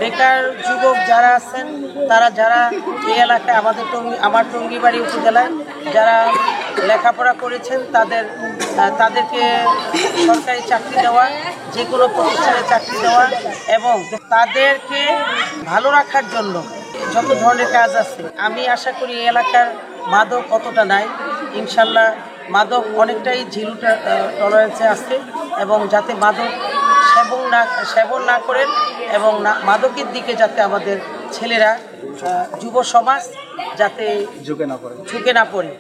বেকার যুবক যারা আছেন তারা যারা এই এলাকায় আমার টঙ্গিবাড়ি উপজেলায় যারা লেখাপড়া করেছেন তাদেরকে সরকারি চাকরি দেওয়া, যে কোনো প্রতিষ্ঠানে চাকরি দেওয়া এবং তাদেরকে ভালো রাখার জন্য যত ধরনের কাজ আছে। আমি আশা করি এই এলাকার মাদক অতটা নাই, ইনশাল্লাহ মাদক অনেকটাই জিরো টলারেন্সে আছে এবং যাতে মাদক সেবন না করেন এবং মাদকের দিকে যাতে আমাদের ছেলেরা যুব সমাজ যাতে ঝুঁকে না পড়ে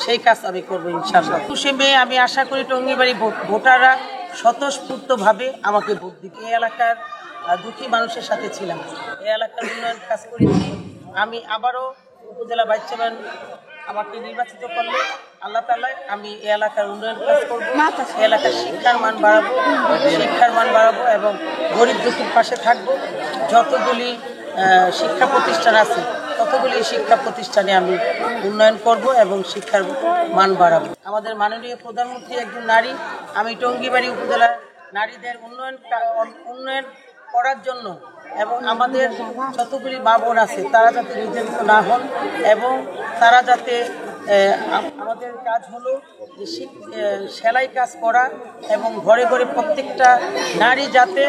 সেই কাজ আমি করবো ইনশাআল্লাহ। ২১শে মে আমি আশা করি টঙ্গিবাড়ি ভোটাররা স্বতঃস্ফূর্তভাবে আমাকে ভোট দিবে। এই এলাকার দুঃখী মানুষের সাথে ছিলাম, এই এলাকার উন্নয়ন কাজ করেছি। আমি আবারও উপজেলা ভাইস চেয়ারম্যান আমাকে নির্বাচিত করলে আল্লাহ তাআলায় আমি এই এলাকার উন্নয়ন কাজ করবো, এই এলাকার শিক্ষার মান বাড়াবো এবং গরিব দুঃখীর পাশে থাকবো। যতগুলি শিক্ষা প্রতিষ্ঠান আছে ততগুলি শিক্ষা প্রতিষ্ঠানে আমি উন্নয়ন করব এবং শিক্ষার মান বাড়াবো। আমাদের মাননীয় প্রধানমন্ত্রী একজন নারী, আমি টঙ্গিবাড়ি উপজেলার নারীদের উন্নয়ন করার জন্য এবং আমাদের যতগুলি মা বোন আছে তারা যাতে নির্যাতিত না হন এবং তারা যাতে আমাদের কাজ হলো যে সেলাই কাজ করা এবং ঘরে ঘরে প্রত্যেকটা নারী যাতে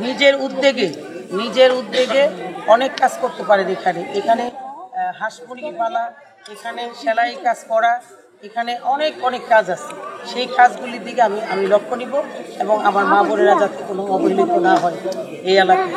নিজের উদ্যোগে অনেক কাজ করতে পারে। এখানে হাঁস মুরগি পালা, এখানে সেলাই কাজ করা, এখানে অনেক কাজ আছে। সেই কাজগুলির দিকে আমি লক্ষ্য নিব এবং আমার মা বোনেরা যাতে কোনো অবহেলিত না হয় এই এলাকায়।